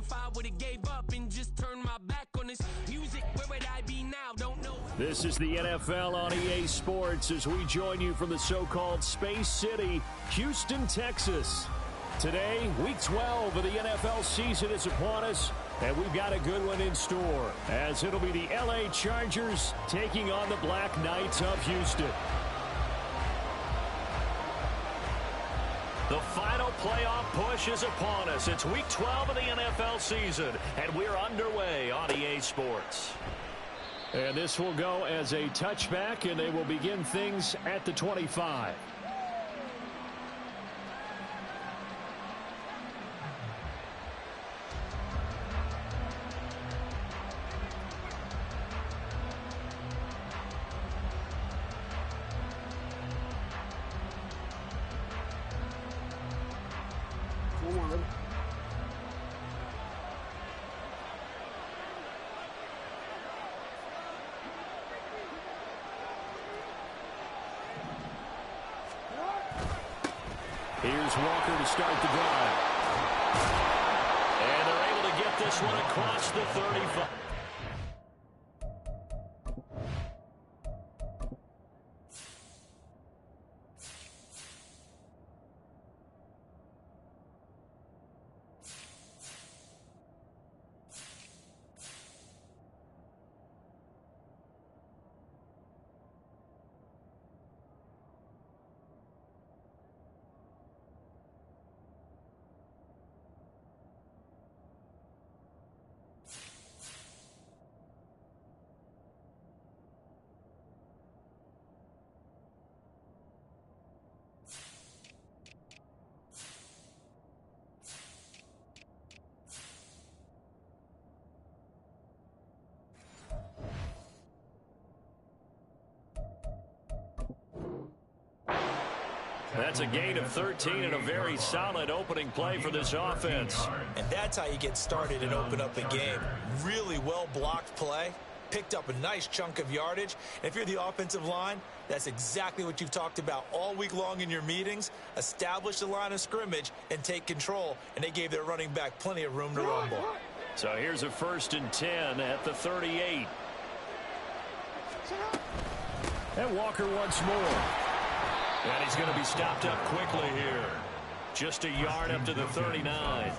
if I would've gave up and just turned my back on this music, where would I be now? Don't know. This is the NFL on EA Sports as we join you from the so-called Space City, Houston, Texas. Today, Week 12 of the NFL season is upon us, and we've got a good one in store, as it'll be the LA Chargers taking on the Black Knights of Houston. The final playoff push is upon us. It's Week 12 of the NFL season, and we're underway on EA Sports. And this will go as a touchback, and they will begin things at the 25. Here's Walker to start the drive. And they're able to get this one across the 35. That's a gain of 13 and a very solid opening play for this offense. And that's how you get started and open up a game. Really well-blocked play. Picked up a nice chunk of yardage. And if you're the offensive line, that's exactly what you've talked about all week long in your meetings. Establish the line of scrimmage and take control. And they gave their running back plenty of room to rumble. So here's a 1st and 10 at the 38. And Walker once more. And he's going to be stopped up quickly here. Just a yard up to the 39.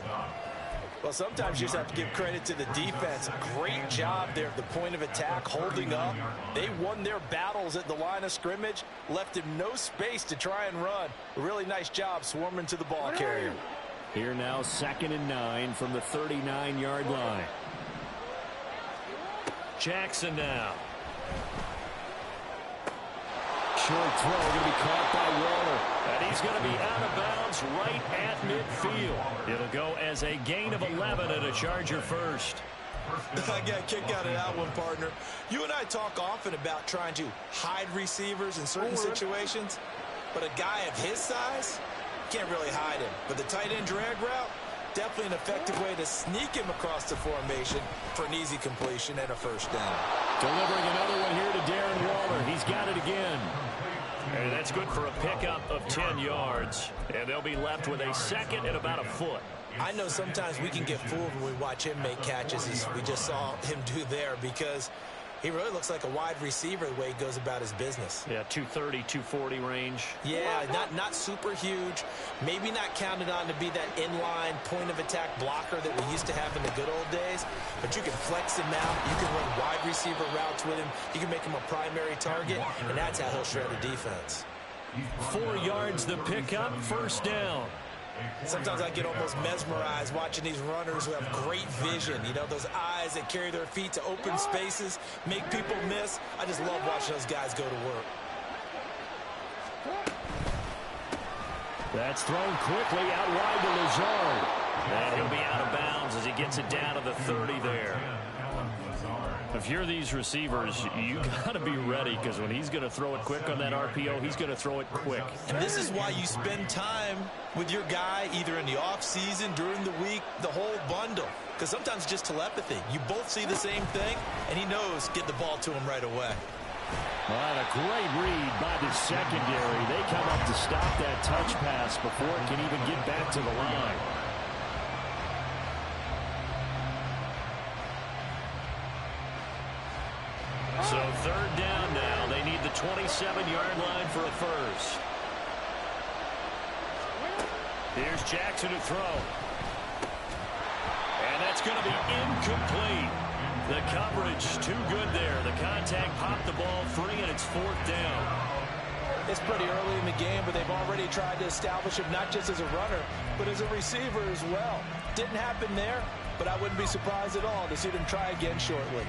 Well, sometimes you just have to give credit to the defense. Great job there at the point of attack, holding up. They won their battles at the line of scrimmage, left him no space to try and run. A really nice job swarming to the ball carrier. Here now, 2nd and 9 from the 39-yard line. Jackson now. Short throw going to be caught by Waller. And he's going to be out of bounds right at midfield. It'll go as a gain of 11 and a Charger first. I got a kick out of that one, partner. You and I talk often about trying to hide receivers in certain situations. But a guy of his size, can't really hide him. But the tight end drag route, definitely an effective way to sneak him across the formation for an easy completion and a first down. Delivering another one here to Darren Waller. He's got it again. And that's good for a pickup of 10 yards. And they'll be left with a 2nd and about a foot. I know sometimes we can get fooled when we watch him make catches, as we just saw him do there, because he really looks like a wide receiver the way he goes about his business. Yeah, 230, 240 range. Yeah, not super huge. Maybe not counted on to be that inline point-of-attack blocker that we used to have in the good old days. But you can flex him out. You can run wide receiver routes with him. You can make him a primary target, and that's how he'll shred a defense. 4 yards the pickup, 1st down. Sometimes I get almost mesmerized watching these runners who have great vision. You know, those eyes that carry their feet to open spaces, make people miss. I just love watching those guys go to work. That's thrown quickly out wide to Lazard. And he'll be out of bounds as he gets it down to the 30 there. If you're these receivers, you got to be ready, because when he's going to throw it quick on that RPO, he's going to throw it quick. And this is why you spend time with your guy either in the offseason, during the week, the whole bundle. Because sometimes just telepathy. You both see the same thing, and he knows get the ball to him right away. Well, a great read by the secondary. They come up to stop that touch pass before it can even get back to the line. So third down now. They need the 27-yard line for a first. Here's Jackson to throw. And that's going to be incomplete. The coverage too good there. The contact popped the ball free, and it's fourth down. It's pretty early in the game, but they've already tried to establish him not just as a runner, but as a receiver as well. Didn't happen there, but I wouldn't be surprised at all to see them try again shortly.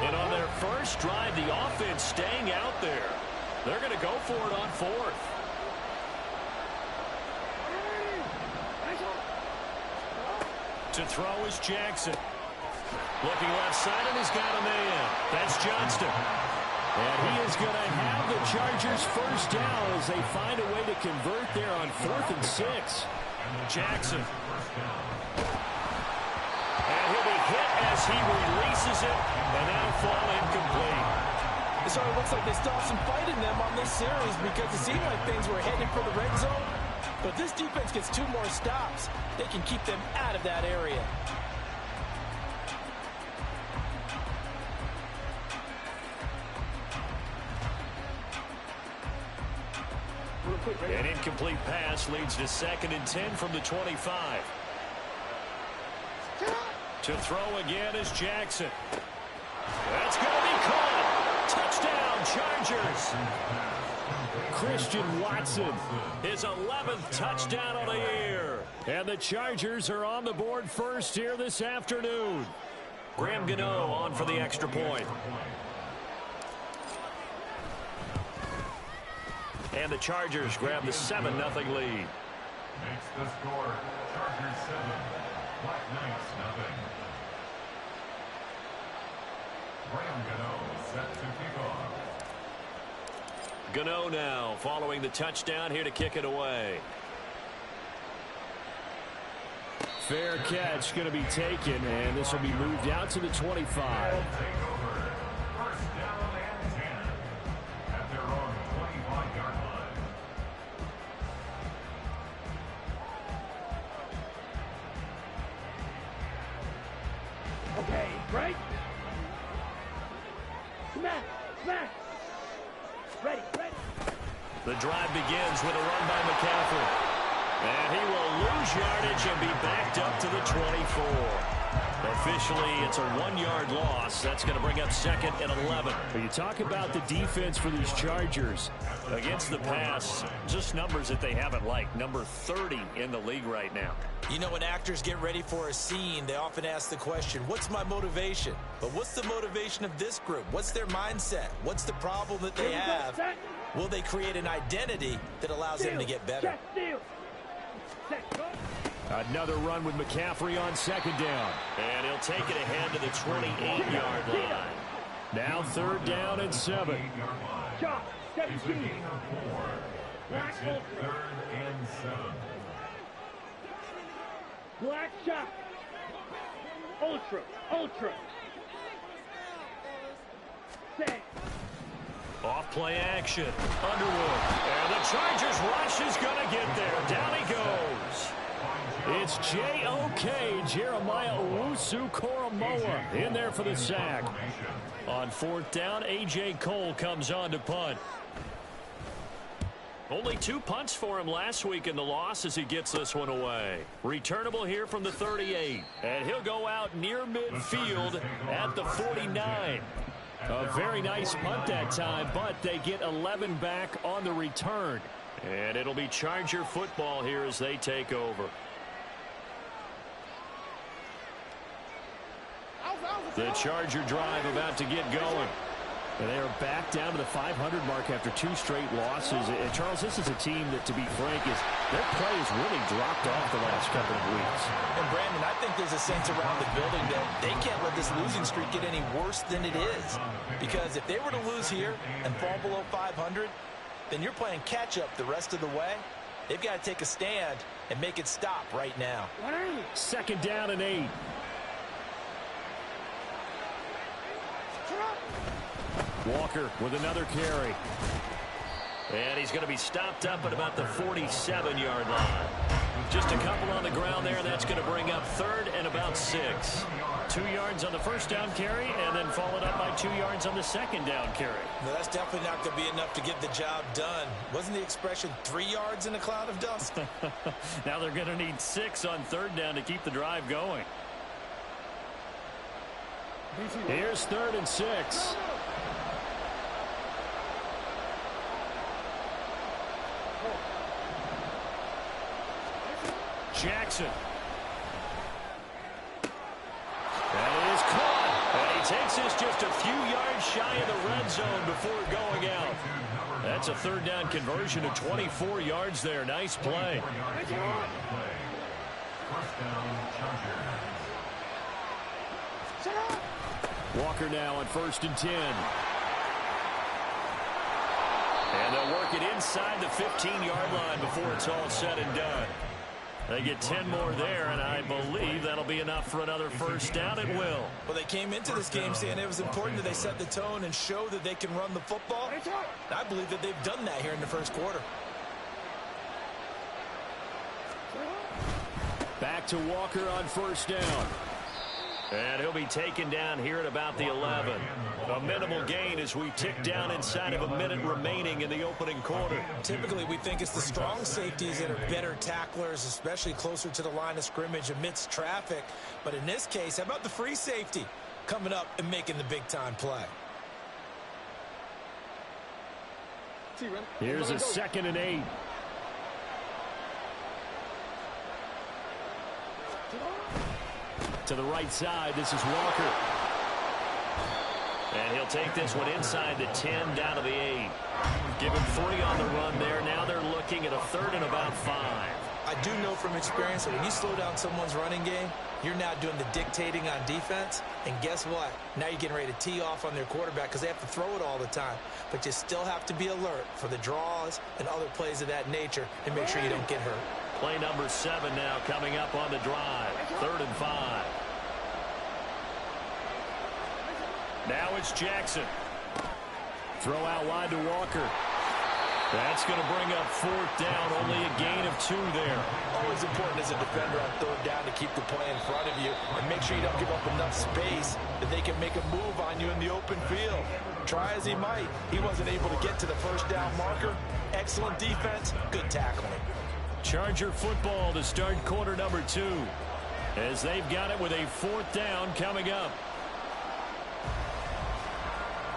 And on their first drive, the offense staying out there. They're going to go for it on fourth. To throw is Jackson. Looking left side, and he's got a man. That's Johnston. And he is going to have the Chargers first down as they find a way to convert there on 4th and 6. Jackson. And he'll be hit as he releases it, and that'll fall incomplete. It sort of looks like they still have some fight in them on this series because it seemed like things were heading for the red zone. But if this defense gets 2 more stops, they can keep them out of that area. An incomplete pass leads to 2nd and 10 from the 25. To throw again is Jackson. That's going to be caught. Touchdown, Chargers. Christian Watson, his 11th touchdown of the year. And the Chargers are on the board first here this afternoon. Graham Gano on for the extra point. And the Chargers grab the 7-0 lead. Makes the score Chargers 7, Black Knights nothing. Graham Gano set to kick off. Gano now following the touchdown here to kick it away. Fair catch going to be taken, and this will be moved out to the 25. Take over. First down and 10 at their own 25-yard line. Okay, right? Smack! Smack! Ready, ready. The drive begins with a run by McCaffrey. And he will lose yardage and be backed up to the 24. Officially, it's a 1-yard loss. That's going to bring up 2nd and 11. You talk about the defense for these Chargers. Against the pass, just numbers that they haven't liked. Number 30 in the league right now. You know, when actors get ready for a scene, they often ask the question, what's my motivation? But what's the motivation of this group? What's their mindset? What's the problem that they have? Will they create an identity that allows them to get better? Another run with McCaffrey on 2nd down. And he'll take it ahead to the 28-yard line. Now 3rd down and 7. Chop, 17. It's a gain of 4. Makes it 3rd and 7. Black chop. Ultra, ultra. Say. Off play action. Underwood. And the Chargers rush is going to get there. Down he goes. It's J.O.K. Jeremiah Owusu-Koramoah in there for the sack. On 4th down, A.J. Cole comes on to punt. Only 2 punts for him last week in the loss as he gets this one away. Returnable here from the 38. And he'll go out near midfield at the 49. A very nice punt that time, but they get 11 back on the return. And it'll be Charger football here as they take over. The Charger drive about to get going. And they are back down to the 500 mark after 2 straight losses. And Charles, this is a team that, to be frank, their play has really dropped off the last couple of weeks. And Brandon, I think there's a sense around the building that they can't let this losing streak get any worse than it is. Because if they were to lose here and fall below 500, then you're playing catch-up the rest of the way. They've got to take a stand and make it stop right now. 2nd down and 8. Walker with another carry. And he's going to be stopped up at about the 47-yard line. Just a couple on the ground there, and that's going to bring up third and about 6. 2 yards on the first down carry, and then followed up by 2 yards on the second down carry. No, that's definitely not going to be enough to get the job done. Wasn't the expression 3 yards in a cloud of dust? Now they're going to need 6 on third down to keep the drive going. Here's 3rd and 6. Jackson. That is caught. And he takes this just a few yards shy of the red zone before going out. That's a third down conversion of 24 yards there. Nice play. Walker now on 1st and 10. And they'll work it inside the 15-yard line before it's all said and done. They get 10 more there, and I believe that'll be enough for another first down. It will. Well, they came into this game saying it was important that they set the tone and show that they can run the football. And I believe that they've done that here in the first quarter. Back to Walker on 1st down. And he'll be taken down here at about the 11. A minimal gain as we tick down inside of a minute remaining in the opening quarter. Typically, we think it's the strong safeties that are better tacklers, especially closer to the line of scrimmage amidst traffic. But in this case, how about the free safety coming up and making the big-time play? Here's a 2nd and 8. To the right side, this is Walker. And he'll take this one inside the 10, down to the 8. Give him 3 on the run there. Now they're looking at a 3rd and about 5. I do know from experience that when you slow down someone's running game, you're now doing the dictating on defense. And guess what? Now you're getting ready to tee off on their quarterback because they have to throw it all the time. But you still have to be alert for the draws and other plays of that nature and make sure you don't get hurt. Play number 7 now coming up on the drive. 3rd and 5. Now it's Jackson. Throw out wide to Walker. That's going to bring up 4th down. Only a gain of 2 there. Always important as a defender on 3rd down to keep the play in front of you and make sure you don't give up enough space that they can make a move on you in the open field. Try as he might, he wasn't able to get to the 1st down marker. Excellent defense, good tackling. Charger football to start quarter number 2 as they've got it with a 4th down coming up.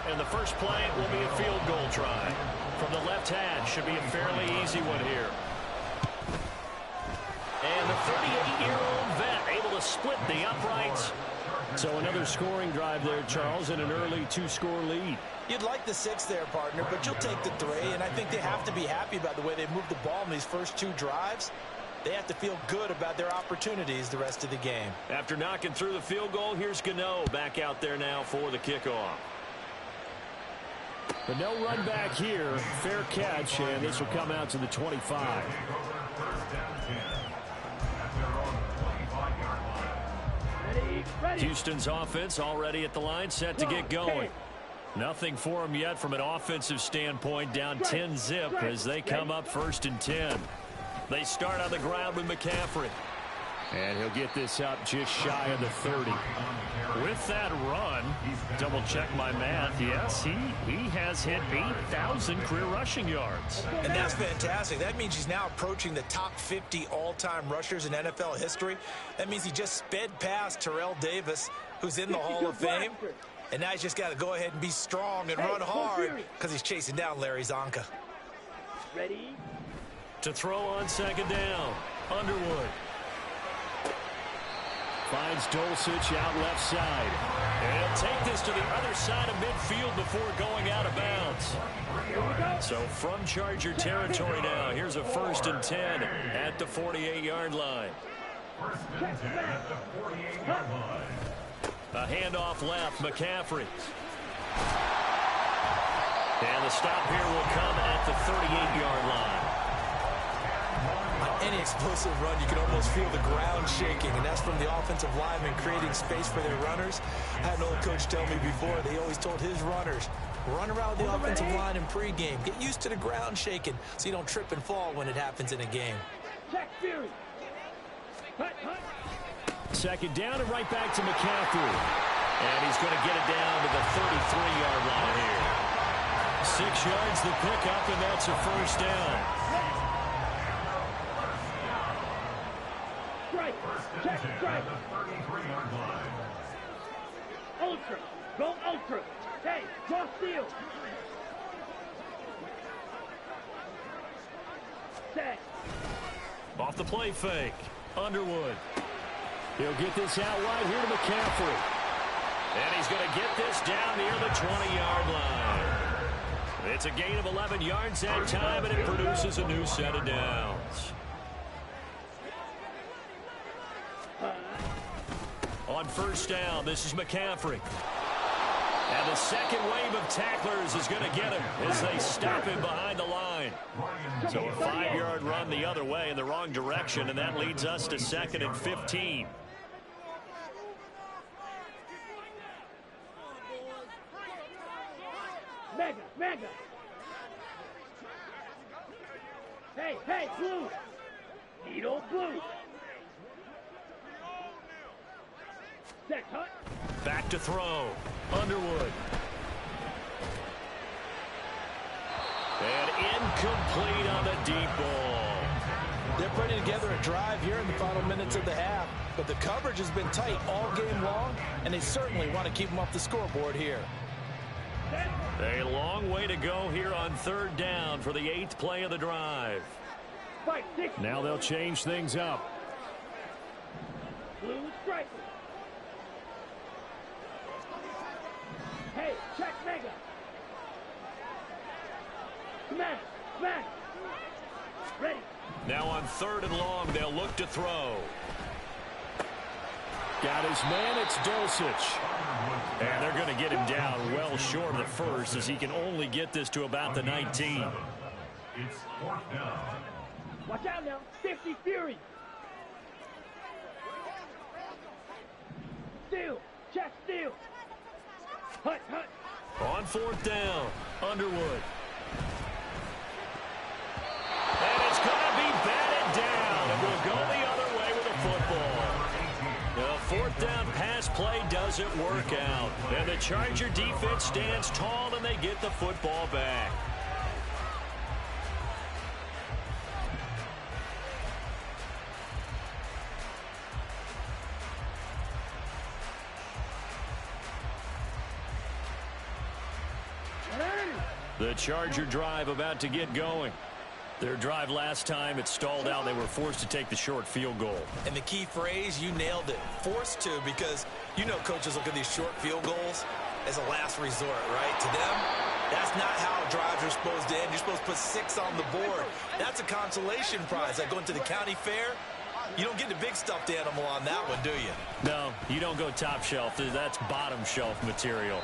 And the first play will be a field goal try. From the left hash, should be a fairly easy one here. And the 38-year-old vet able to split the uprights. So another scoring drive there, Charles, and an early 2-score lead. You'd like the 6 there, partner, but you'll take the 3, and I think they have to be happy about the way they moved the ball in these first 2 drives. They have to feel good about their opportunities the rest of the game. After knocking through the field goal, here's Gano back out there now for the kickoff. But no run back here. Fair catch, and this will come out to the 25. Houston's offense already at the line, set to get going. Nothing for them yet from an offensive standpoint, down 10-zip as they come up 1st and 10. They start on the ground with McCaffrey. And he'll get this up just shy of the 30. With that run, double check my math. Yes, he has hit 8,000 career rushing yards. And that's fantastic. That means he's now approaching the top 50 all-time rushers in NFL history. That means he just sped past Terrell Davis, who's in the Hall of Fame. And now he's just got to go ahead and be strong and run hard because he's chasing down Larry Zonka. Ready? To throw on 2nd down, Underwood. Finds Dulcich out left side. And he'll take this to the other side of midfield before going out of bounds. So from Charger territory now, here's a 1st and 10 at the 48-yard line. 1st and 10 at the 48-yard line. A handoff left, McCaffrey. And the stop here will come at the 38-yard line. On any explosive run, you can almost feel the ground shaking, and that's from the offensive linemen creating space for their runners. I had an old coach tell me before, they always told his runners, Run around the offensive line in pregame. Get used to the ground shaking so you don't trip and fall when it happens in a game. Check Fury. Hut. Second down and right back to McCaffrey. And he's going to get it down to the 33-yard line here. 6 yards the pickup, and that's a first down. Strike. Check strike. Ultra. Go ultra. Hey, cross field. Set. Off the play fake. Underwood. He'll get this out wide here to McCaffrey. And he's going to get this down near the 20-yard line. It's a gain of 11 yards that time, and it produces a new set of downs. On first down, this is McCaffrey. And the second wave of tacklers is going to get him as they stop him behind the line. So a 5-yard run the other way in the wrong direction, and that leads us to 2nd and 15. Mega. Hey, blue. Needle blue. Set, Hut. Back to throw. Underwood. And incomplete on the deep ball. They're putting together a drive here in the final minutes of the half, but the coverage has been tight all game long, and they certainly want to keep them off the scoreboard here. A long way to go here on third down for the 8th play of the drive. Now they'll change things up. Blue striker. Hey, check Mega. Smash. Ready. Now on 3rd and long, they'll look to throw. Got his man, it's Dulcich. And they're going to get him down well short of the first, as he can only get this to about the 19. It's 4th down. Watch out now. 50 Fury. Steal. Check steal. Hut. On 4th down, Underwood. And it's going to be batted down. And we'll go the other way with the football. The 4th down pass play doesn't work out. And the Charger defense stands tall, and they get the football back. The Charger drive about to get going. Their drive last time, it stalled out. They were forced to take the short field goal. And the key phrase, you nailed it. Forced to, because you know coaches look at these short field goals as a last resort, right? To them, that's not how drives are supposed to end. You're supposed to put 6 on the board. That's a consolation prize. Like going to the county fair, you don't get the big stuffed animal on that one, do you? No, you don't go top shelf. That's bottom shelf material.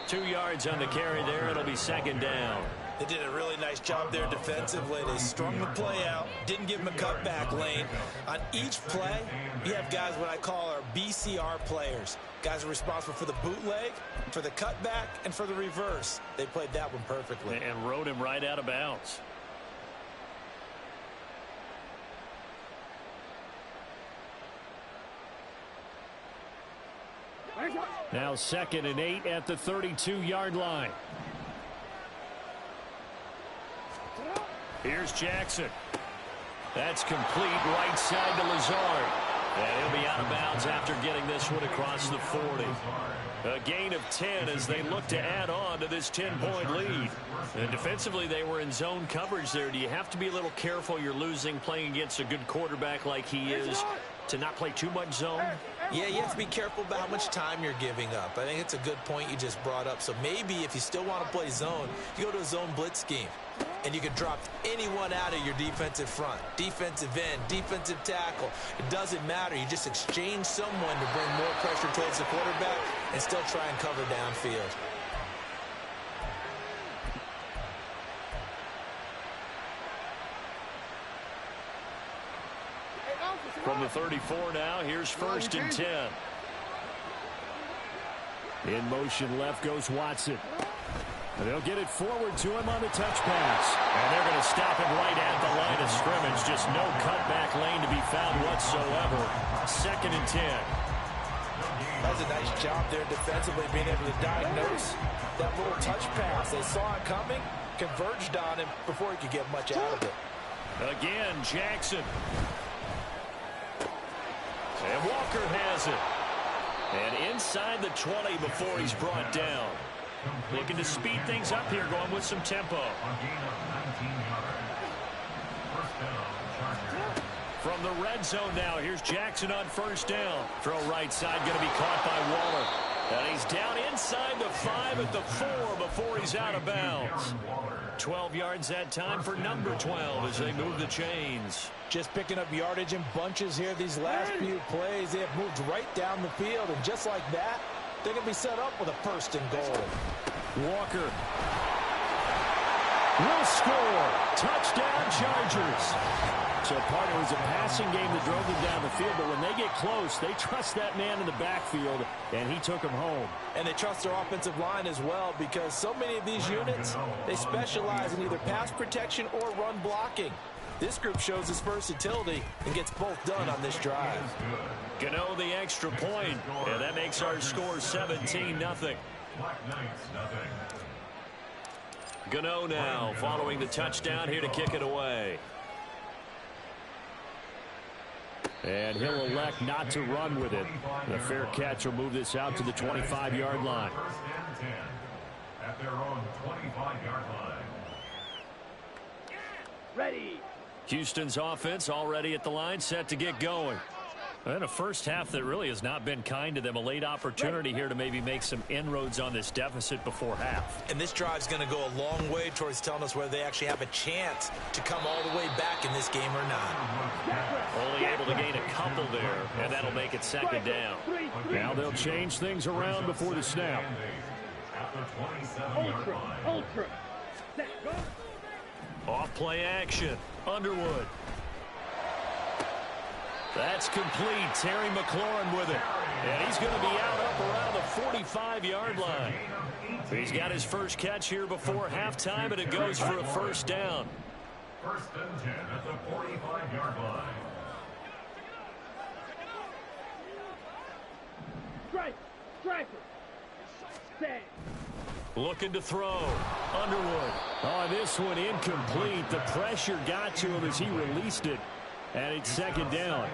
2 yards on the carry there. It'll be 2nd down. They did a really nice job there defensively. They strung the play out, didn't give him a cutback lane. On each play, you have guys what I call our BCR players. Guys are responsible for the bootleg, for the cutback, and for the reverse. They played that one perfectly. And rode him right out of bounds. Now 2nd and 8 at the 32-yard line. Here's Jackson. That's complete right side to Lazard. And he'll be out of bounds after getting this one across the 40. A gain of 10 as they look to add on to this 10-point lead. And defensively, they were in zone coverage there. Do you have to be a little careful? You're losing playing against a good quarterback like he is to not play too much zone? Yeah, you have to be careful about how much time you're giving up. I think it's a good point you just brought up. So maybe if you still want to play zone, you go to a zone blitz scheme. And you can drop anyone out of your defensive front. Defensive end, defensive tackle. It doesn't matter. You just exchange someone to bring more pressure towards the quarterback and still try and cover downfield. From the 34 now, here's 1st and 10. In motion left goes Watson. And they'll get it forward to him on the touch pass. And they're going to stop him right at the line of scrimmage. Just no cutback lane to be found whatsoever. 2nd and 10. That was a nice job there defensively, being able to diagnose that little touch pass. They saw it coming, converged on him before he could get much out of it. Again, Jackson. And Walker has it. And inside the 20 before he's brought down. Looking to speed things up here, going with some tempo. From the red zone now, here's Jackson on 1st down. Throw right side, going to be caught by Waller. And he's down inside the 5 at the 4 before he's out of bounds. 12 yards that time for number 12 as they move the chains. Just picking up yardage in bunches here these last few plays. They have moved right down the field, and just like that, they're going to be set up with a 1st and goal. Walker will score. Touchdown, Chargers. So, partner, it was a passing game that drove them down the field, but when they get close, they trust that man in the backfield, and he took him home. And they trust their offensive line as well, because so many of these units, they specialize in either pass protection or run blocking. This group shows its versatility and gets both done on this drive. Gano the extra point, and that makes our score 17-0. Gano now following the touchdown here to kick it away. And he'll elect not to run with it. The fair catch will move this out to the 25-yard line. 1st and 10 at their own 25-yard line. Ready. Houston's offense already at the line, set to get going. And a first half that really has not been kind to them. A late opportunity here to maybe make some inroads on this deficit before half. And this drive's going to go a long way towards telling us whether they actually have a chance to come all the way back in this game or not. Only able to gain a couple there, and that'll make it 2nd down. Now they'll change things around before the snap. Ultra. Set, go. Off play action. Underwood. That's complete. Terry McLaurin with it. And he's going to be out up around the 45-yard line. He's got his first catch here before halftime, and it goes for a 1st down. 1st and 10 at the 45-yard line. Striker. Set. Looking to throw. Underwood. Oh, this one incomplete. The pressure got to him as he released it. And it's 2nd down.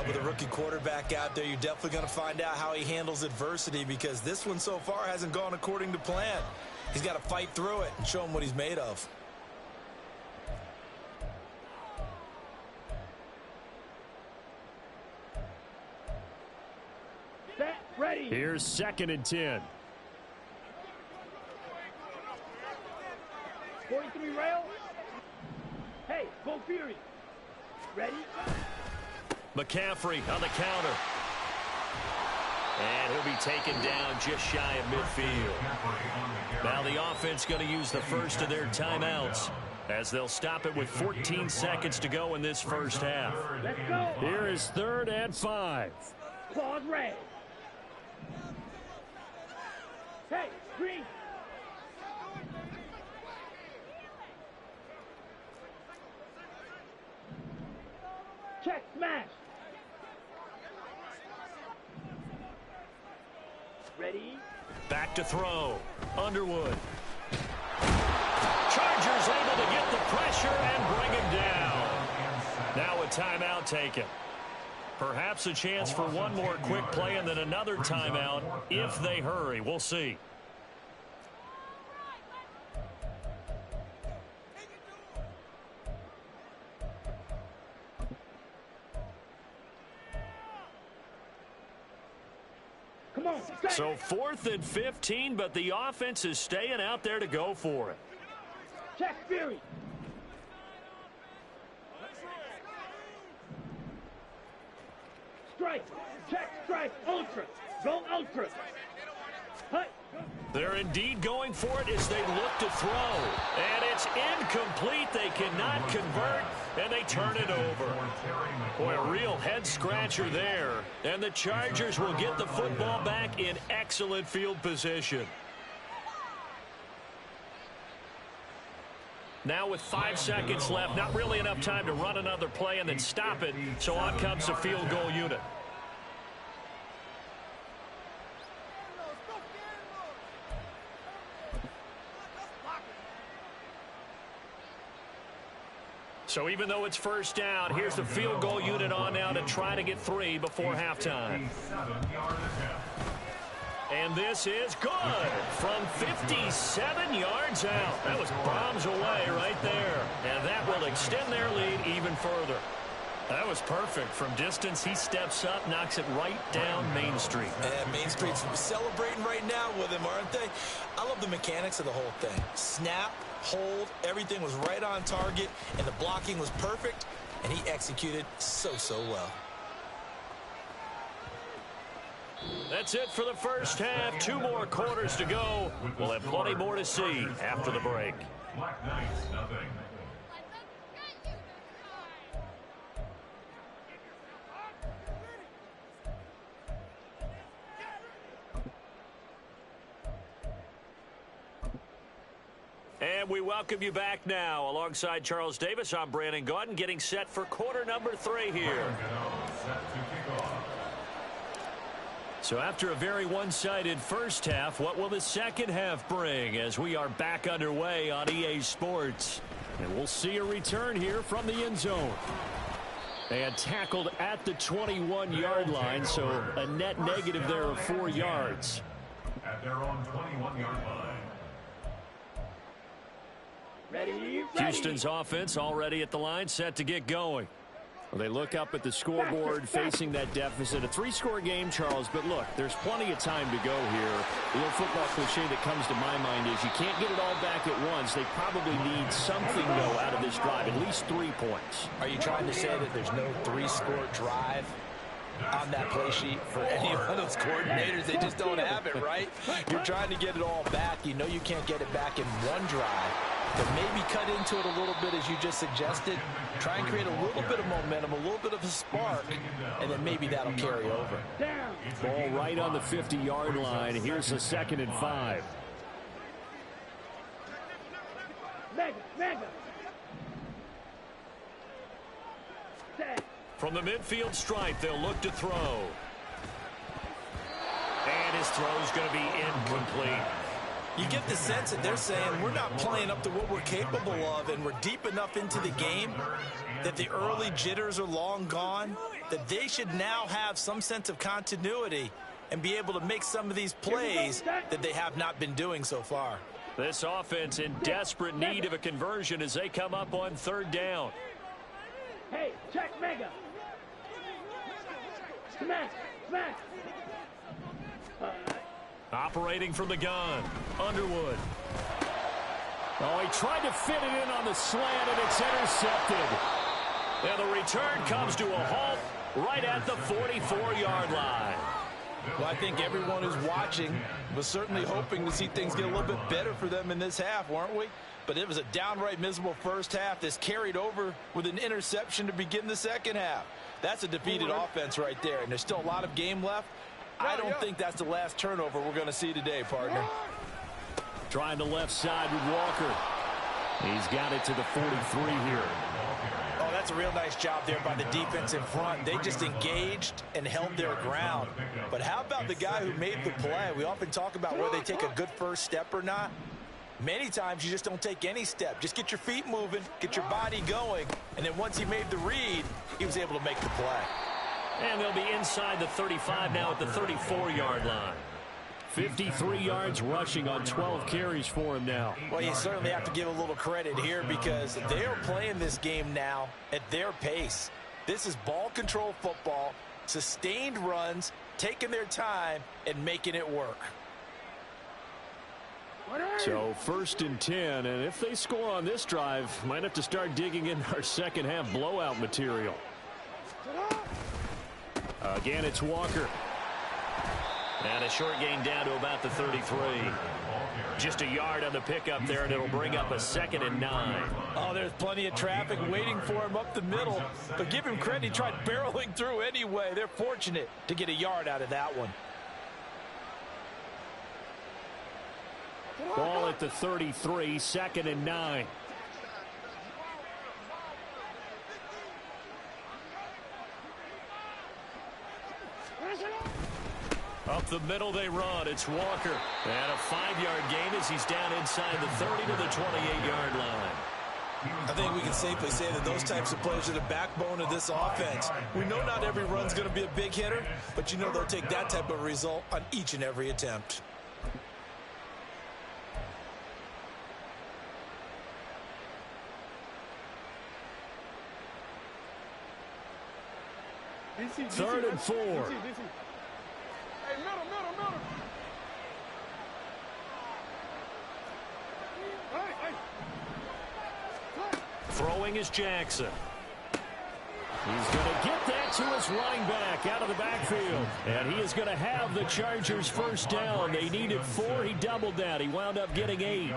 With a rookie quarterback out there, you're definitely going to find out how he handles adversity, because this one so far hasn't gone according to plan. He's got to fight through it and show him what he's made of. Set. Ready. Here's 2nd and 10. 43 rail. Hey, go Fury. Ready? McCaffrey on the counter. And he'll be taken down just shy of midfield. Now the offense going to use the first of their timeouts as they'll stop it with 14 seconds to go in this first half. Let's go. Here is 3rd and 5. Claws red. Hey, green. Check smash. Ready? Back to throw. Underwood. Chargers able to get the pressure and bring him down. Now a timeout taken. Perhaps a chance for one more quick play and then another timeout if they hurry. We'll see. Come on. So 4th and 15, but the offense is staying out there to go for it. Check Fury. Strike. Check strike. Ultra. Go ultra. Hut. They're indeed going for it as they look to throw. And it's incomplete. They cannot convert, and they turn it over. Boy, a real head-scratcher there. And the Chargers will get the football back in excellent field position. Now with 5 seconds left, not really enough time to run another play and then stop it, so on comes the field goal unit. So even though it's first down, here's the field goal unit on now to try to get 3 before halftime. And this is good from 57 yards out. That was bombs away right there. And that will extend their lead even further. That was perfect. From distance, he steps up, knocks it right down Main Street. And Main Street's celebrating right now with him, aren't they? I love the mechanics of the whole thing. Snap, hold, everything was right on target, and the blocking was perfect, and he executed so well. That's it for the first half. 2 more quarters to go. We'll have plenty more to see after the break. Black Knights, nothing. And we welcome you back now. Alongside Charles Davis, I'm Brandon Gaudin, getting set for quarter number 3 here. So after a very one-sided first half, what will the second half bring as we are back underway on EA Sports? And we'll see a return here from the end zone. And tackled at the 21-yard line, so a net negative there of 4 yards. At their own 21-yard line. Ready. Houston's offense already at the line, set to get going. Well, they look up at the scoreboard facing that deficit. A 3-score game, Charles, but look, there's plenty of time to go here. The old football cliche that comes to my mind is you can't get it all back at once. They probably need something, though, out of this drive, at least 3 points. Are you trying to say that there's no 3-score drive on that play sheet for any of those coordinators? They just don't have it, right? You're trying to get it all back. You know you can't get it back in one drive. But maybe cut into it a little bit, as you just suggested. Try and create a little bit of momentum, a little bit of a spark, and then maybe that'll carry over. Ball right on the 50-yard line. Here's a 2nd and 5. Mega. From the midfield stripe, they'll look to throw. And his throw's going to be incomplete. You get the sense that they're saying we're not playing up to what we're capable of, and we're deep enough into the game that the early jitters are long gone, that they should now have some sense of continuity and be able to make some of these plays that they have not been doing so far. This offense in desperate need of a conversion as they come up on 3rd down. Hey, check Mega. Smash. Operating from the gun, Underwood. Oh, he tried to fit it in on the slant, and it's intercepted. And the return comes to a halt right at the 44-yard line. Well, I think everyone who's watching was certainly hoping to see things get a little bit better for them in this half, weren't we? But it was a downright miserable first half. This carried over with an interception to begin the second half. That's a defeated offense right there, and there's still a lot of game left. I don't think that's the last turnover we're going to see today, partner. Trying the left side with Walker. He's got it to the 43 here. Oh, that's a real nice job there by the defense in front. They just engaged and held their ground. But how about the guy who made the play? We often talk about whether they take a good first step or not. Many times you just don't take any step. Just get your feet moving, get your body going, and then once he made the read, he was able to make the play. And they'll be inside the 35 now at the 34-yard line. 53 yards rushing on 12 carries for him now. Well, you certainly have to give a little credit here because they are playing this game now at their pace. This is ball control football, sustained runs, taking their time, and making it work. So 1st and 10, and if they score on this drive, might have to start digging in our second half blowout material. Again, it's Walker. And a short gain down to about the 33. Just a yard on the pickup there, and it'll bring up a 2nd and 9. Oh, there's plenty of traffic waiting for him up the middle. But give him credit, he tried barreling through anyway. They're fortunate to get a yard out of that one. Ball at the 33, 2nd and 9. Up the middle they run. It's Walker. And a 5-yard gain as he's down inside the 30 to the 28-yard line. I think we can safely say that those types of plays are the backbone of this offense. We know not every run's going to be a big hitter, but you know they'll take that type of result on each and every attempt. Third and 4. Hey, middle. Hey. Throwing is Jackson. He's going to get that to his running back out of the backfield. And he is going to have the Chargers first down. They needed 4. He doubled that. He wound up getting 8.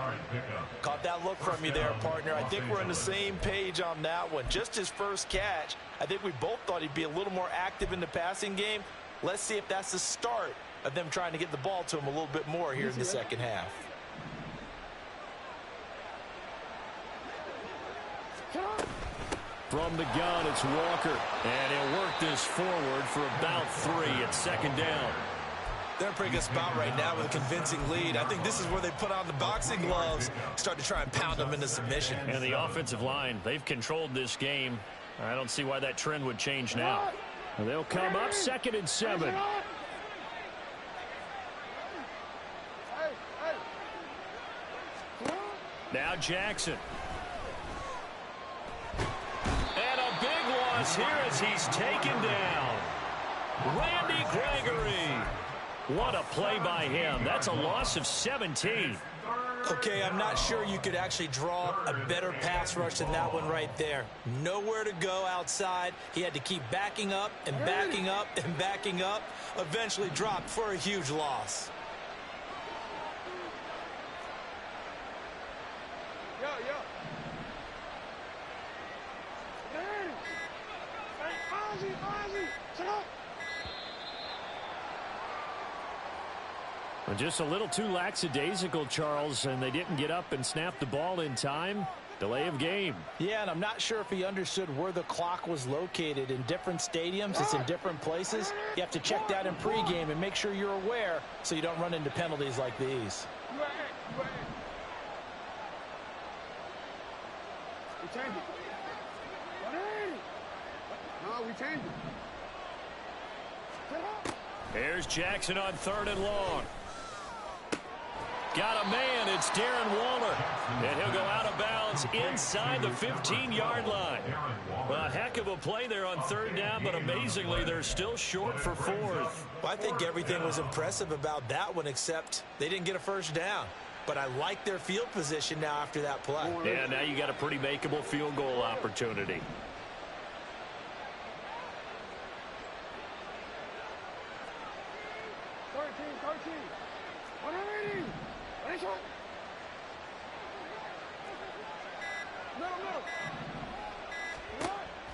Caught that look from you there, partner. I think we're on the same page on that one. Just his first catch. I think we both thought he'd be a little more active in the passing game. Let's see if that's the start of them trying to get the ball to him a little bit more here in the second half. From the gun, it's Walker. And he'll work this forward for about 3 at second down. They're in a pretty good spot right now with a convincing lead. I think this is where they put on the boxing gloves, start to try and pound them into submission. And the offensive line, they've controlled this game. I don't see why that trend would change now. And they'll come up 2nd and 7. Now Jackson. And a big loss here as he's taken down. Randy Gregory. What a play by him. That's a loss of 17. Okay, I'm not sure you could actually draw a better pass rush than that one right there. Nowhere to go outside. He had to keep backing up and backing up and backing up. Eventually dropped for a huge loss. Yo. Hey, Ozzy, shut up. Just a little too lackadaisical, Charles, and they didn't get up and snap the ball in time. Delay of game. Yeah, and I'm not sure if he understood where the clock was located. In different stadiums, it's in different places. You have to check that in pregame and make sure you're aware so you don't run into penalties like these. We changed it. No, we changed it. Here's Jackson on 3rd and long. Got a man. It's Darren Waller. And he'll go out of bounds inside the 15-yard line. Well, a heck of a play there on 3rd down, but amazingly, they're still short for 4th. Well, I think everything was impressive about that one, except they didn't get a first down. But I like their field position now after that play. Yeah, now you got a pretty makeable field goal opportunity.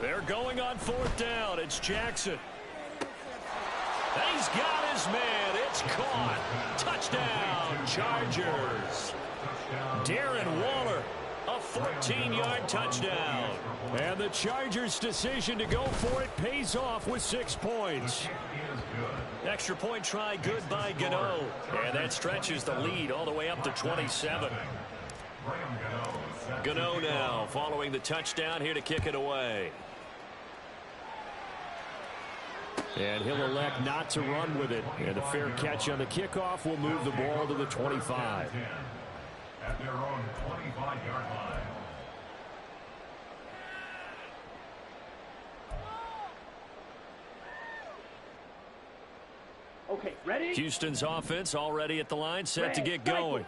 They're going on 4th down. It's Jackson. And he's got his man. It's caught. Touchdown, Chargers. Darren Waller, a 14-yard touchdown. And the Chargers' decision to go for it pays off with 6 points. Extra point try good by Gano. And that stretches the lead all the way up to 27. Gano now following the touchdown here to kick it away. And he'll elect not to run with it. And a fair catch on the kickoff will move the ball to the 25. At their own 25-yard line. Okay, ready? Houston's offense already at the line, set to get going.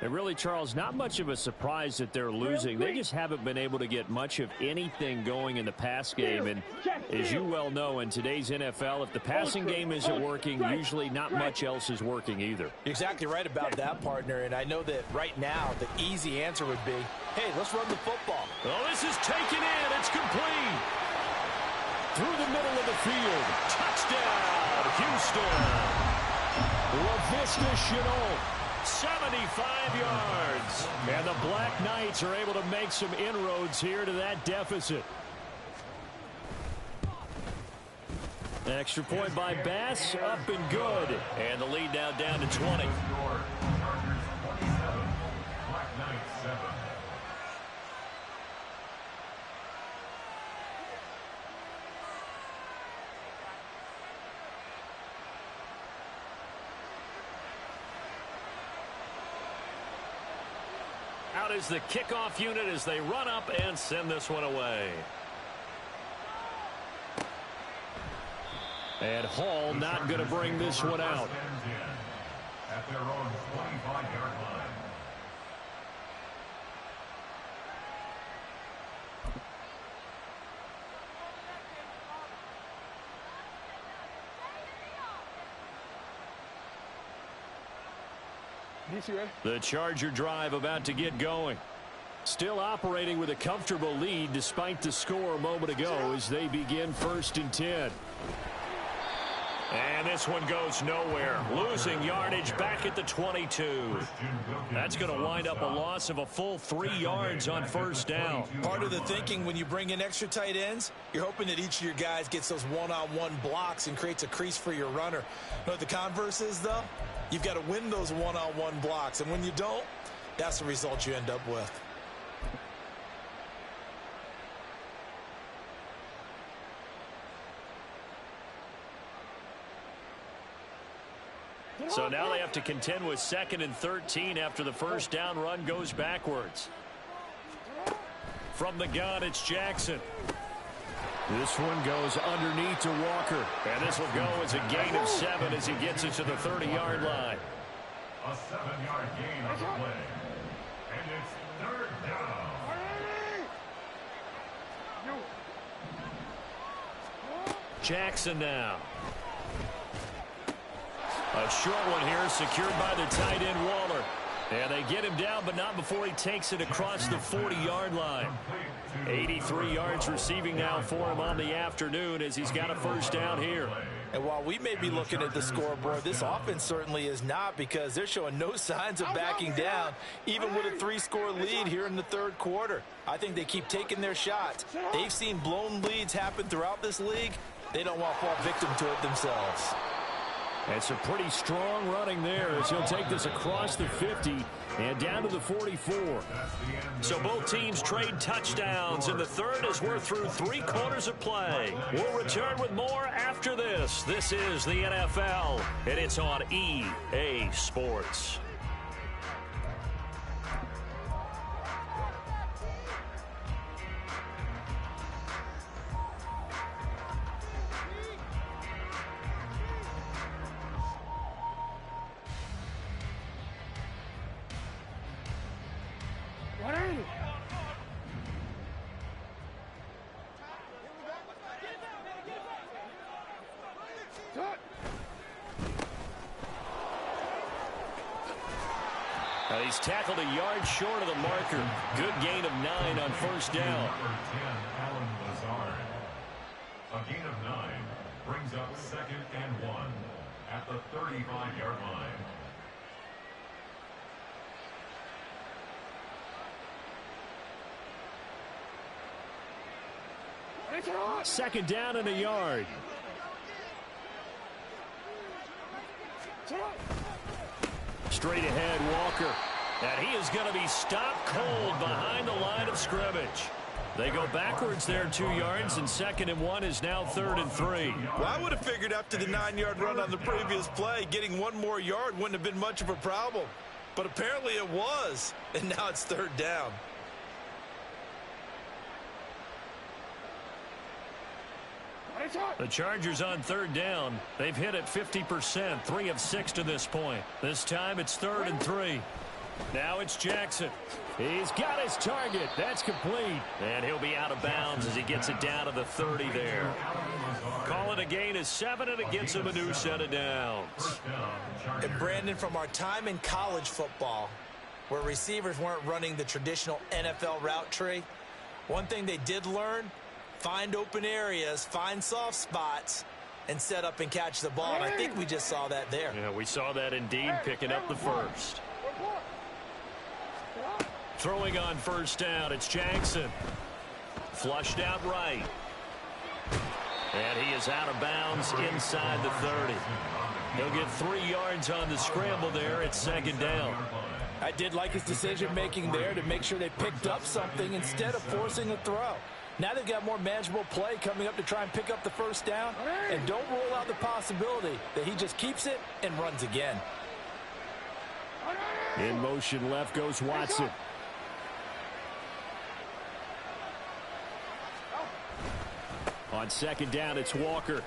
And really, Charles, not much of a surprise that they're losing. They just haven't been able to get much of anything going in the pass game. And as you well know, in today's NFL, if the passing game isn't working, usually not much else is working either. You're exactly right about that, partner. And I know that right now the easy answer would be, hey, let's run the football. Oh, this is taken in. It's complete. Through the middle of the field. Touchdown, Houston. LaVista Chenault. 75 yards. And the Black Knights are able to make some inroads here to that deficit. Extra point by Bass, up and good. And the lead now down to 20. Out is the kickoff unit as they run up and send this one away. And Hall not going to bring this one out. At their own 25-yard line. The Charger drive about to get going. Still operating with a comfortable lead despite the score a moment ago as they begin 1st and 10. And this one goes nowhere. Losing yardage back at the 22. That's going to wind up a loss of a full 3 yards on 1st down. Part of the thinking when you bring in extra tight ends, you're hoping that each of your guys gets those one-on-one blocks and creates a crease for your runner. You know what the converse is, though? You've got to win those one-on-one blocks. And when you don't, that's the result you end up with. So now they have to contend with 2nd and 13 after the 1st down run goes backwards. From the gun, it's Jackson. This one goes underneath to Walker. And this will go as a gain of 7 as he gets it to the 30-yard line. A 7-yard gain on the play. And it's 3rd down. Jackson now. A short one here secured by the tight end Waller. And they get him down, but not before he takes it across the 40-yard line. 83 yards receiving now for him on the afternoon as he's got a 1st down here. And while we may be looking at the scoreboard, this offense certainly is not, because they're showing no signs of backing down, even with a 3-score lead here in the 3rd quarter. I think they keep taking their shots. They've seen blown leads happen throughout this league. They don't want to fall victim to it themselves. It's a pretty strong running there as he'll take this across the 50 and down to the 44. So both teams trade touchdowns in the 3rd as we're through 3 quarters of play. We'll return with more after this. This is the NFL, and it's on EA Sports. He's tackled a yard short of the marker. Good gain of 9 on 1st down. Number 10, Alan Lazard. A gain of 9 brings up 2nd and 1 at the 35-yard line. Second down and a yard. Straight ahead, Walker. And he is going to be stopped cold behind the line of scrimmage. They go backwards there 2 yards, and 2nd and 1 is now 3rd and 3. Well, I would have figured after the 9-yard run on the previous play, getting 1 more yard wouldn't have been much of a problem. But apparently it was, and now it's 3rd down. The Chargers on 3rd down. They've hit it 50%, 3 of 6 to this point. This time it's 3rd and 3. Now it's Jackson. He's got his target. That's complete. And he'll be out of bounds as he gets it down to the 30 there. Call it a gain of 7, and it gets him a new set of downs. And Brandon, from our time in college football, where receivers weren't running the traditional NFL route tree, one thing they did learn: find open areas, find soft spots, and set up and catch the ball. And I think we just saw that there. Yeah, we saw that indeed, picking up the 1st. Throwing on 1st down, it's Jackson. Flushed out right. And he is out of bounds inside the 30. He'll get 3 yards on the scramble there at second down. I did like his decision-making there to make sure they picked up something instead of forcing a throw. Now they've got more manageable play coming up to try and pick up the first down. And don't rule out the possibility that he just keeps it and runs again. In motion left goes Watson. On second down, it's Walker.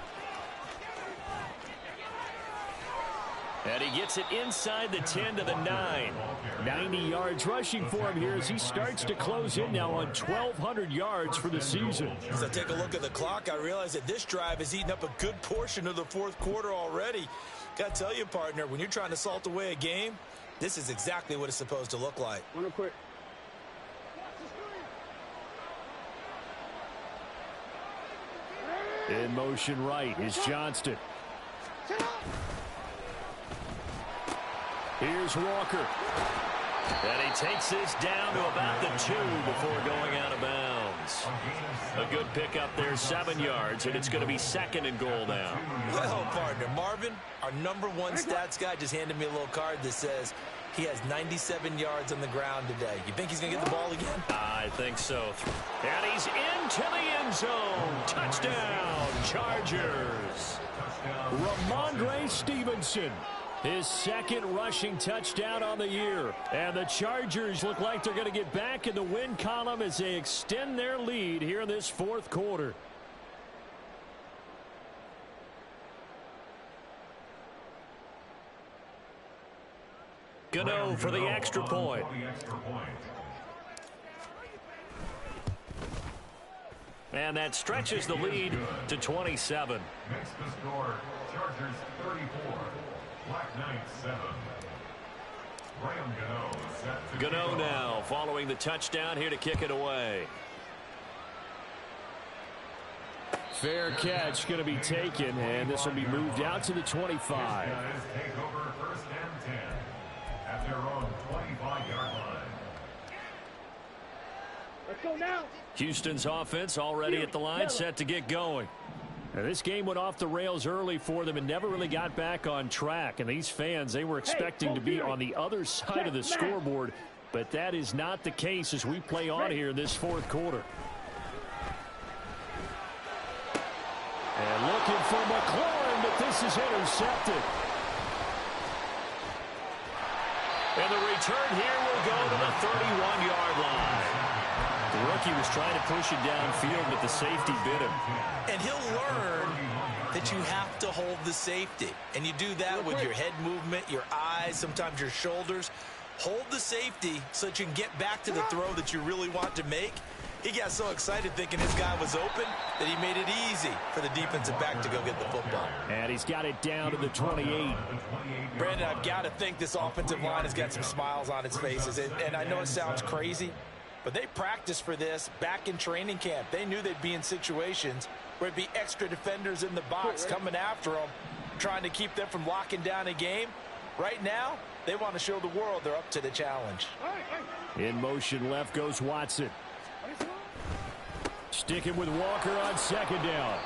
And he gets it inside the 10 to the 9. 90 yards rushing for him here as he starts to close in now on 1,200 yards for the season. As I take a look at the clock, I realize that this drive has eaten up a good portion of the fourth quarter already. Got to tell you, partner, when you're trying to salt away a game, this is exactly what it's supposed to look like. Real quick. In motion right is Johnston. Here's Walker. And he takes this down to about the 2 before going out of bounds. A good pickup there, 7 yards, and it's going to be second and goal now. Well, partner, Marvin, our #1 stats guy just handed me a little card that says he has 97 yards on the ground today. You think he's going to get the ball again? I think so. And he's into the end zone. Touchdown, Chargers. Ramondre Stevenson. His second rushing touchdown on the year. And the Chargers look like they're going to get back in the win column as they extend their lead here in this fourth quarter. Gano for the extra point. And that stretches the lead to 27. Makes the score Chargers 34, Black Knights 7. Graham Gano set to Gano now following the touchdown here to kick it away. Fair catch going to be taken, and this will be moved out to the 25. Guys take over first and 10 at their own 25-yard line. Let's go now. Houston's offense already at the line, set to get going. Now, this game went off the rails early for them and never really got back on track. And these fans, they were expecting to be on the other side of the scoreboard, but that is not the case as we play on here in this fourth quarter. And looking for McLaurin, but this is intercepted. And the return here will go to the 31-yard line. The rookie was trying to push it downfield, but the safety bit him. And he'll learn that you have to hold the safety. And you do that with your head movement, your eyes, sometimes your shoulders. Hold the safety so that you can get back to the throw that you really want to make. He got so excited thinking his guy was open that he made it easy for the defensive back to go get the football. And he's got it down to the 28. Brandon, I've got to think this offensive line has got some smiles on its faces. And I know it sounds crazy, but they practiced for this back in training camp. They knew they'd be in situations where it'd be extra defenders in the box coming after them, trying to keep them from locking down a game. Right now, they want to show the world they're up to the challenge. In motion left goes Watson. Sticking with Walker on second down.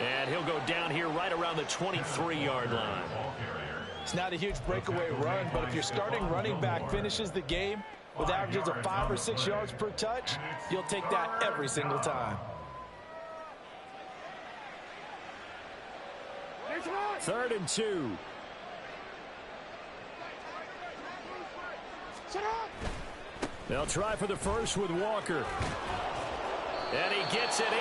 And he'll go down here right around the 23-yard line. It's not a huge breakaway run, but if your starting running back finishes the game with averages of 5 or 6 yards per touch, you'll take that every single time. Third and 2. They'll try for the first with Walker. And he gets it